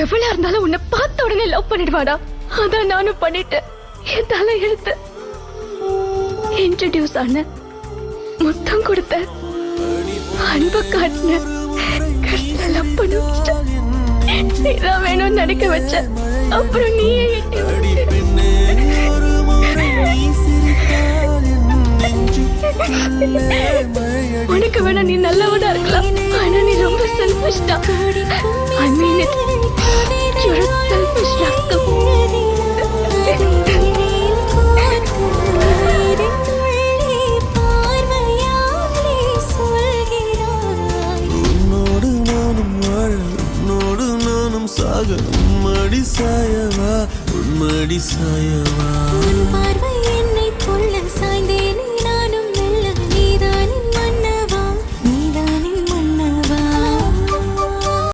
எவ்வளவு இருந்தாலும் உன்னை பார்த்த உடனே லவ் பண்ணிடுவாடா. அதான் நானும் பண்ணிட்டேன். என் தலை எழுத்து இன்ட்ரடியூஸ் ஆன, முத்தம் கொடுத்த, அன்பு காட்டின, லவ் பண்ண வச்சுட்டேன். நீதான் வேணும்னு நினைக்க வச்ச. அப்புறம் நீயே எட்டி உனக்கு வேணா நீ நல்லவனா இருக்கலாம். ஆனா நீ ரொம்ப செல்ஃபிஷ் தான். I mean it. You're a selfish rascal. உன்னோடு நானும் வாழ, உன்னோடு நானும் சாக, உம்மடி சாயவா, உம்மடி சாயவா.